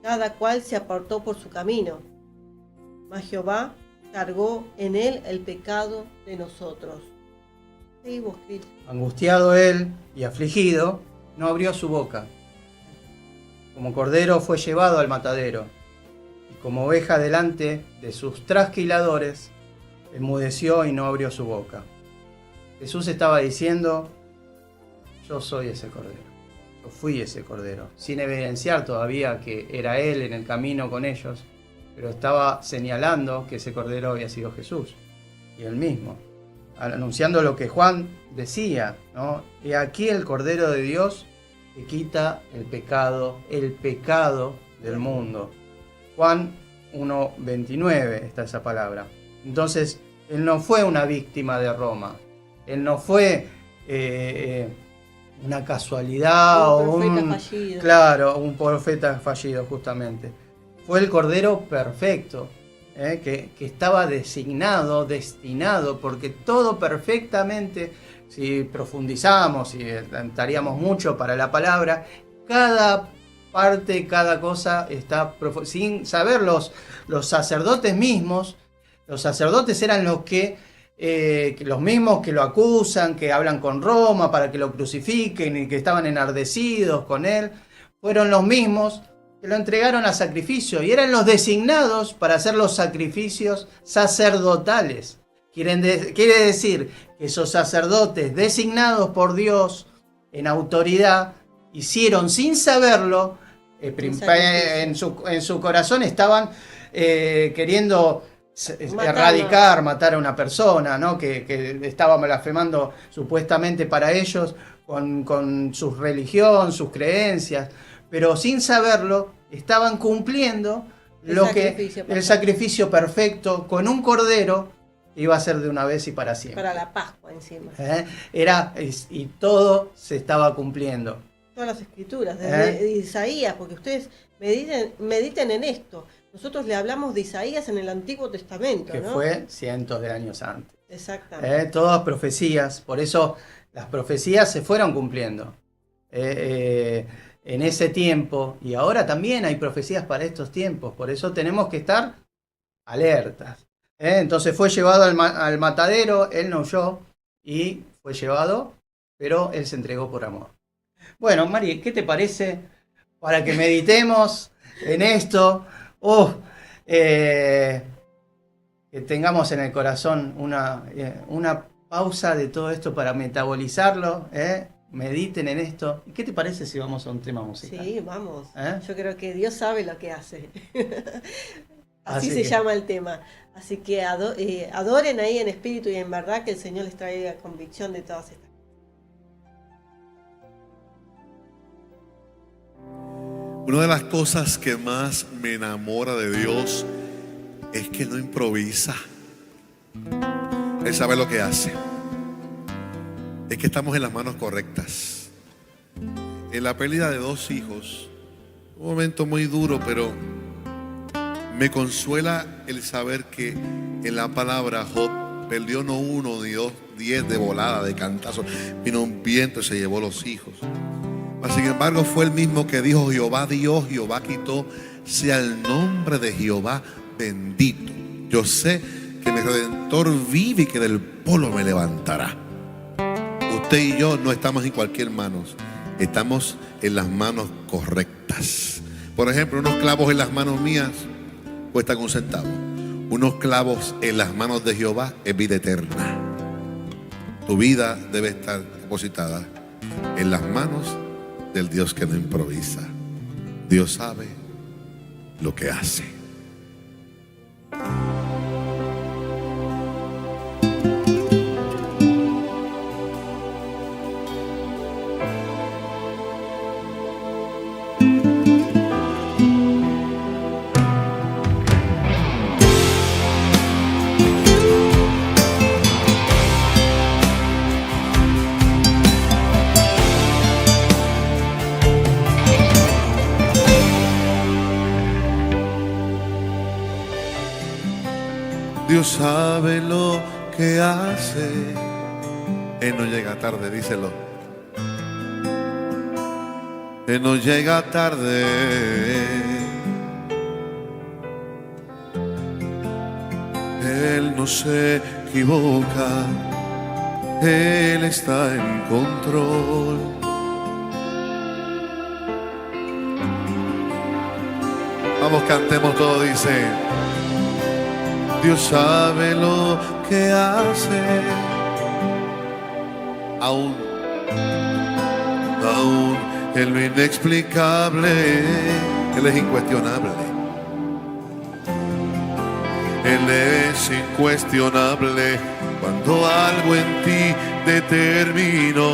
Cada cual se apartó por su camino, mas Jehová cargó en él el pecado de nosotros. Seguimos, Cristo. Angustiado él y afligido, no abrió su boca. Como cordero fue llevado al matadero, y como oveja delante de sus trasquiladores, enmudeció y no abrió su boca. Jesús estaba diciendo, yo soy ese cordero, yo fui ese cordero, sin evidenciar todavía que era él en el camino con ellos, pero estaba señalando que ese cordero había sido Jesús, y él mismo, anunciando lo que Juan decía, ¿no? He aquí el Cordero de Dios que quita el pecado del mundo. Juan 1:29 está esa palabra. Entonces, él no fue una víctima de Roma, él no fue una casualidad un profeta fallido justamente. Fue el Cordero perfecto, que estaba destinado, porque todo perfectamente, si profundizamos y estaríamos mucho para la palabra, cada parte, cada cosa está sin saber los sacerdotes mismos. Los sacerdotes eran los mismos que lo acusan, que hablan con Roma para que lo crucifiquen y que estaban enardecidos con él. Fueron los mismos que lo entregaron a sacrificio y eran los designados para hacer los sacrificios sacerdotales. Quiere decir que esos sacerdotes designados por Dios en autoridad hicieron sin saberlo, en su corazón estaban queriendo erradicar, matar a una persona, ¿no? que estaba blasfemando supuestamente para ellos con su religión, sus creencias, pero sin saberlo estaban cumpliendo el sacrificio perfecto con un cordero que iba a ser de una vez y para siempre. Para la Pascua encima. Y todo se estaba cumpliendo. Todas las escrituras, desde Isaías, porque ustedes mediten en esto. Nosotros le hablamos de Isaías en el Antiguo Testamento, que ¿no? fue cientos de años antes. Exactamente. Todas profecías, por eso las profecías se fueron cumpliendo en ese tiempo, y ahora también hay profecías para estos tiempos, por eso tenemos que estar alertas. Entonces fue llevado al matadero, él no huyó, y fue llevado, pero él se entregó por amor. Bueno, Mari, ¿qué te parece para que meditemos en esto? Que tengamos en el corazón una pausa de todo esto para metabolizarlo, mediten en esto. ¿Qué te parece si vamos a un tema musical? Sí, vamos. Yo creo que Dios sabe lo que hace. Así se que llama el tema. Así que adoren ahí en espíritu y en verdad, que el Señor les traiga convicción de todas estas. Una de las cosas que más me enamora de Dios es que no improvisa. Él sabe lo que hace. Es que estamos en las manos correctas. En la pérdida de 2 hijos, un momento muy duro, pero me consuela el saber que en la palabra Job perdió no 1 ni 2, 10 de volada, de cantazo. Vino un viento y se llevó los hijos. Sin embargo, fue el mismo que dijo: Jehová dio, Jehová quitó, sea el nombre de Jehová bendito. Yo sé que mi Redentor vive y que del polvo me levantará. Usted y yo no estamos en cualquier manos, estamos en las manos correctas. Por ejemplo, unos clavos en las manos mías cuestan 1 centavo. Unos clavos en las manos de Jehová es vida eterna. Tu vida debe estar depositada en las manos del Dios que no improvisa. Dios sabe lo que hace. Dios sabe lo que hace. Él no llega tarde, díselo. Él no llega tarde. Él no se equivoca. Él está en control. Vamos, cantemos todo, dice: Dios sabe lo que hace, aún en lo inexplicable. Él es incuestionable. Él es incuestionable cuando algo en ti determinó.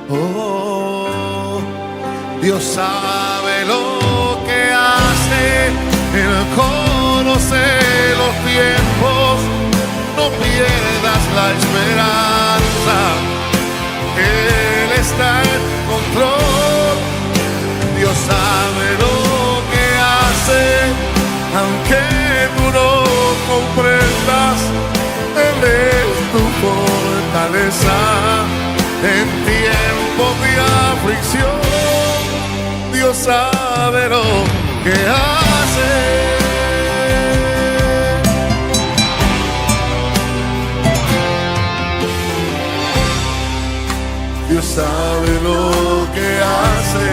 Oh, Dios sabe lo que hace. Él conoce los tiempos, no pierdas la esperanza. Él está en control. Dios sabe lo que hace, aunque tú no comprendas. Él es tu fortaleza en tiempos de aflicción. Dios sabe lo que hace. Dios sabe lo que hace.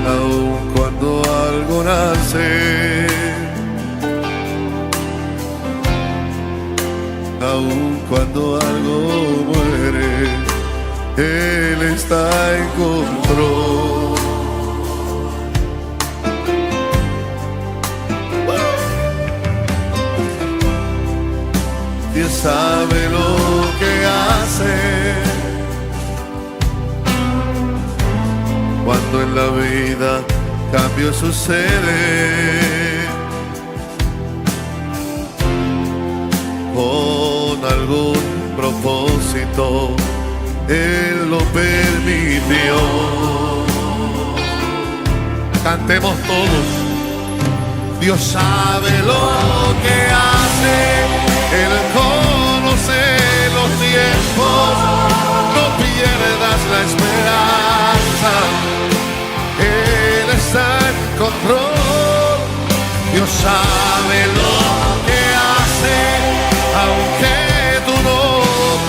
Aun cuando algo hace. Aun cuando algo muere, Él está en control. Dios sabe lo que hace cuando en la vida cambio sucede. Con algún propósito Él lo permitió. Cantemos todos. Dios sabe lo que hace, Él conoce los tiempos, no pierdas la esperanza, Él está en control. Dios sabe lo que hace, aunque tú no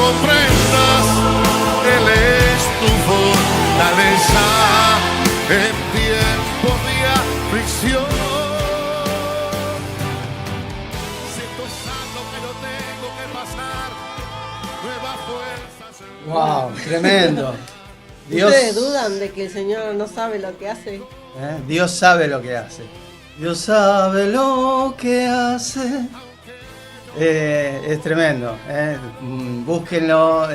comprendas, Él es tu fortaleza en tiempos de aflicción. Wow, tremendo. Dios, ¿Ustedes dudan de que el Señor no sabe lo que hace? Dios sabe lo que hace. Dios sabe lo que hace. Es tremendo. Búsquenlo,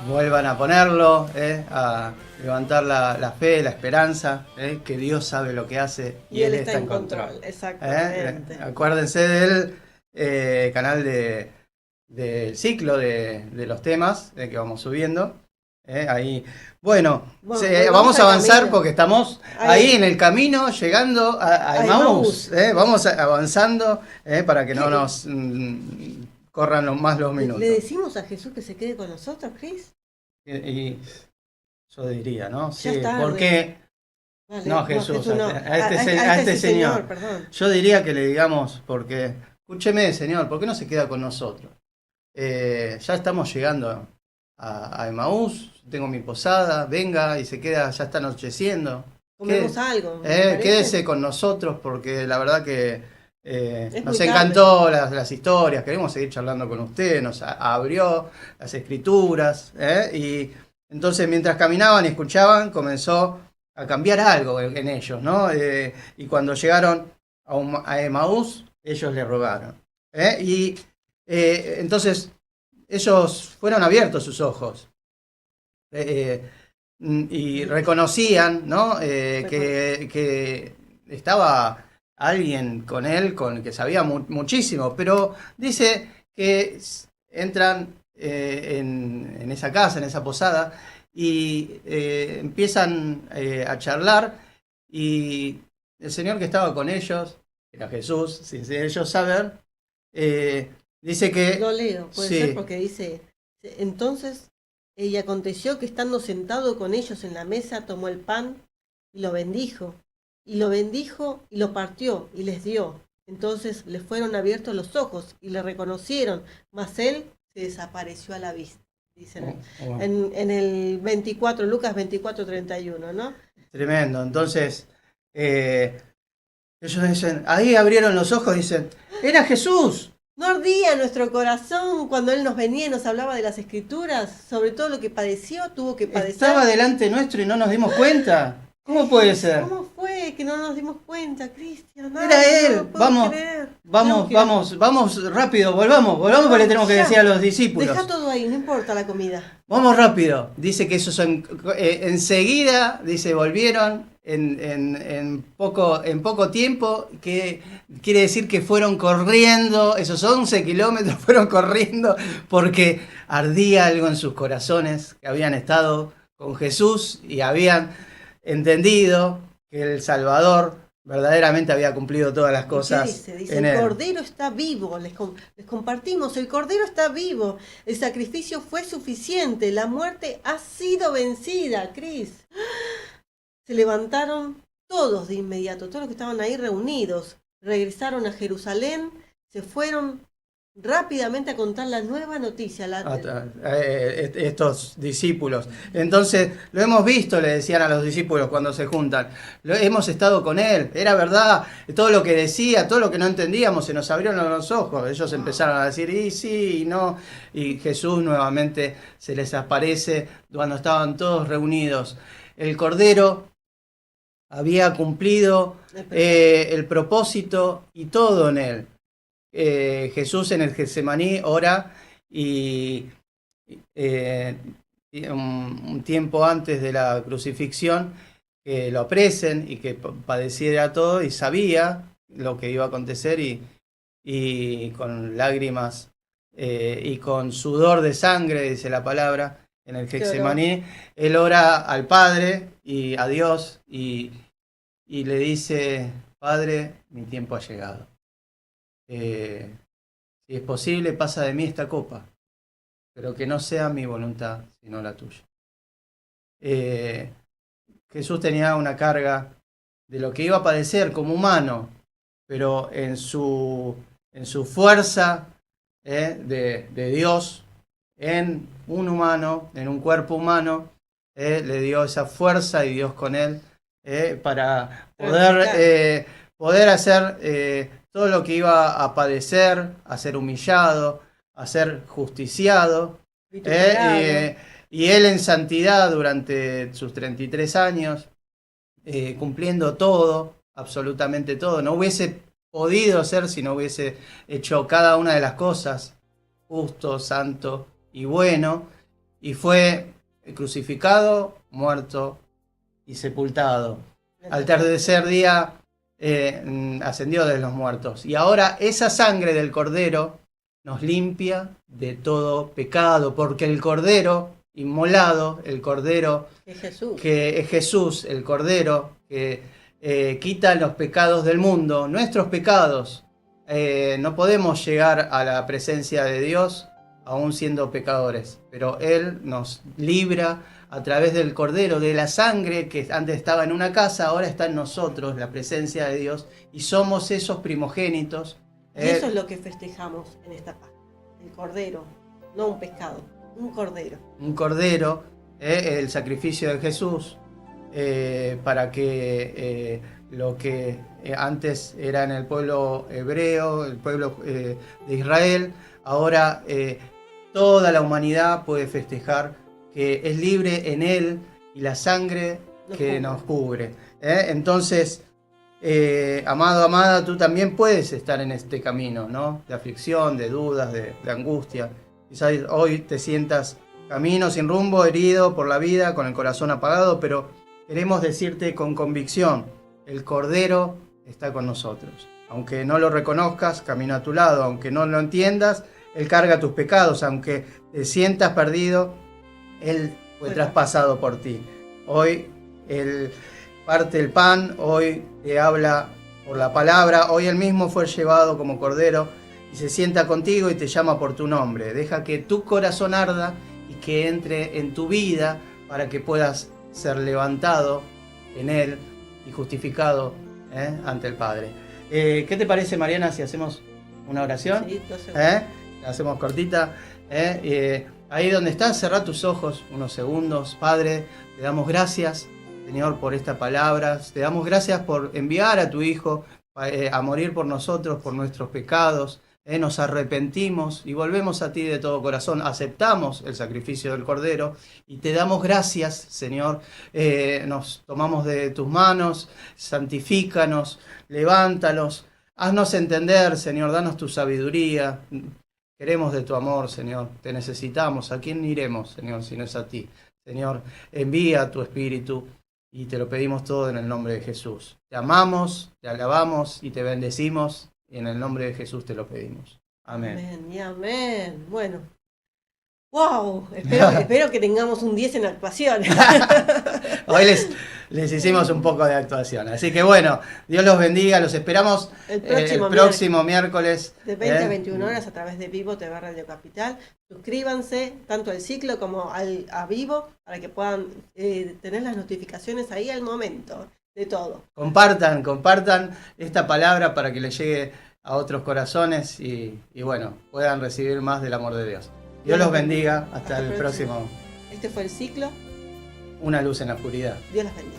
vuelvan a ponerlo, a levantar la fe, la esperanza, que Dios sabe lo que hace Y Él está en control. Exactamente. Acuérdense del canal del ciclo de los temas que vamos subiendo. Ahí. Bueno, vamos a avanzar camino, porque estamos ahí en el camino llegando a Emaús. Vamos avanzando para que no nos corran más los minutos. ¿Le decimos a Jesús que se quede con nosotros, Cris? Y yo diría, ¿no? Ya Sí, tarde. porque Vale, no, Jesús, no. a este señor. Perdón. Yo diría que le digamos, porque, escúcheme, Señor, ¿por qué no se queda con nosotros? Ya estamos llegando a Emaús, tengo mi posada, venga y se queda, ya está anocheciendo. Comemos algo. Quédese con nosotros porque la verdad que nos encantó las historias, queremos seguir charlando con usted, nos abrió las escrituras y entonces mientras caminaban y escuchaban comenzó a cambiar algo en ellos, ¿no? Y cuando llegaron a Emaús, ellos le rogaron. Entonces ellos fueron abiertos sus ojos y reconocían, ¿no? que estaba alguien con él, que sabía muchísimo, pero dice que entran en esa casa, en esa posada, y empiezan a charlar, y el Señor que estaba con ellos, era Jesús, sin ellos saber, dice que... Lo leo, puede ser porque dice, entonces, y aconteció que estando sentado con ellos en la mesa, tomó el pan y lo bendijo, y lo partió y les dio. Entonces les fueron abiertos los ojos y le reconocieron, mas él se desapareció a la vista. Dicen en el 24, Lucas 24:31, ¿no? Tremendo. Entonces, ellos dicen, ahí abrieron los ojos, dicen, ¡era Jesús! ¿No ardía nuestro corazón cuando Él nos venía y nos hablaba de las Escrituras? Sobre todo lo que padeció, tuvo que padecer. Estaba delante nuestro y no nos dimos cuenta. ¿Cómo puede ser? ¿Cómo fue que no nos dimos cuenta, Cristian? Era Él. Vamos rápido, volvamos porque le tenemos que decir a los discípulos. Deja todo ahí, no importa la comida. Vamos rápido. Dice que esos enseguida, dice, volvieron en poco tiempo, que quiere decir que fueron corriendo, esos 11 kilómetros fueron corriendo porque ardía algo en sus corazones, que habían estado con Jesús y habían entendido que el Salvador verdaderamente había cumplido todas las cosas. ¿Qué dice? El Cordero está vivo, les compartimos, el Cordero está vivo, el sacrificio fue suficiente, la muerte ha sido vencida, Cris. Se levantaron todos de inmediato, todos los que estaban ahí reunidos, regresaron a Jerusalén, se fueron rápidamente a contar la nueva noticia. Estos discípulos. Entonces, lo hemos visto, le decían a los discípulos cuando se juntan. Hemos estado con él, era verdad, todo lo que decía, todo lo que no entendíamos, se nos abrieron los ojos. Ellos empezaron a decir, y sí, y no. Y Jesús nuevamente se les aparece cuando estaban todos reunidos. El Cordero había cumplido el propósito y todo en él. Jesús en el Getsemaní ora y un tiempo antes de la crucifixión que lo apresen y que padeciera todo y sabía lo que iba a acontecer y con lágrimas y con sudor de sangre, dice la palabra, en el Getsemaní, él ora al Padre y a Dios y le dice, Padre, mi tiempo ha llegado. Si es posible, pasa de mí esta copa, pero que no sea mi voluntad, sino la tuya. Jesús tenía una carga de lo que iba a padecer como humano, pero en su fuerza de Dios, en un humano, en un cuerpo humano, le dio esa fuerza y Dios con él para poder hacer todo lo que iba a padecer, a ser humillado, a ser justiciado. Y él en santidad durante sus 33 años, cumpliendo todo, absolutamente todo. No hubiese podido ser si no hubiese hecho cada una de las cosas, justo, santo y bueno. Y fue crucificado, muerto y sepultado. Al tercer día ascendió de los muertos. Y ahora esa sangre del Cordero nos limpia de todo pecado, porque el Cordero inmolado, el Cordero que es Jesús, el Cordero que quita los pecados del mundo, nuestros pecados. No podemos llegar a la presencia de Dios aún siendo pecadores, pero Él nos libra a través del Cordero, de la sangre que antes estaba en una casa, ahora está en nosotros, la presencia de Dios, y somos esos primogénitos. Y eso es lo que festejamos en esta Pascua, el Cordero, no un pescado, un Cordero. Un Cordero, el sacrificio de Jesús, para que lo que antes era en el pueblo hebreo, el pueblo de Israel, ahora toda la humanidad puede festejar que es libre en Él y la sangre que nos cubre. Entonces, amado, amada, tú también puedes estar en este camino, ¿no? De aflicción, de dudas, de angustia. Quizás hoy te sientas camino sin rumbo, herido por la vida, con el corazón apagado, pero queremos decirte con convicción, el Cordero está con nosotros. Aunque no lo reconozcas, camina a tu lado. Aunque no lo entiendas, Él carga tus pecados. Aunque te sientas perdido, Él fue traspasado por ti. Hoy Él parte el pan, hoy te habla por la palabra, hoy Él mismo fue llevado como Cordero y se sienta contigo y te llama por tu nombre. Deja que tu corazón arda y que entre en tu vida para que puedas ser levantado en Él y justificado ante el Padre. ¿Qué te parece, Mariana, si hacemos una oración? Sí, La hacemos cortita. Ahí donde estás, cerrá tus ojos unos segundos. Padre, te damos gracias, Señor, por esta palabra. Te damos gracias por enviar a tu Hijo a morir por nosotros, por nuestros pecados. Nos arrepentimos y volvemos a ti de todo corazón. Aceptamos el sacrificio del Cordero y te damos gracias, Señor. Nos tomamos de tus manos, santifícanos, levántanos. Haznos entender, Señor, danos tu sabiduría. Queremos de tu amor, Señor, te necesitamos. ¿A quién iremos, Señor, si no es a ti? Señor, envía tu Espíritu y te lo pedimos todo en el nombre de Jesús. Te amamos, te alabamos y te bendecimos y en el nombre de Jesús te lo pedimos. Amén. Amén y amén. Bueno. ¡Wow! Espero que tengamos un 10 en actuación. Hoy les hicimos un poco de actuación. Así que bueno, Dios los bendiga. Los esperamos el próximo miércoles. De 20 a 21 horas a través de Vivo TV Radio Capital. Suscríbanse tanto al ciclo como a Vivo para que puedan tener las notificaciones ahí al momento de todo. Compartan esta palabra para que les llegue a otros corazones y bueno, puedan recibir más del amor de Dios. Dios los bendiga. Hasta el próximo. Este fue el ciclo. Una luz en la oscuridad. Dios los bendiga.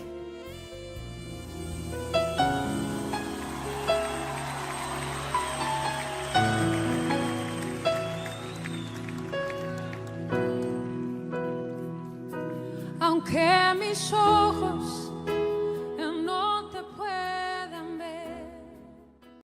Aunque mis ojos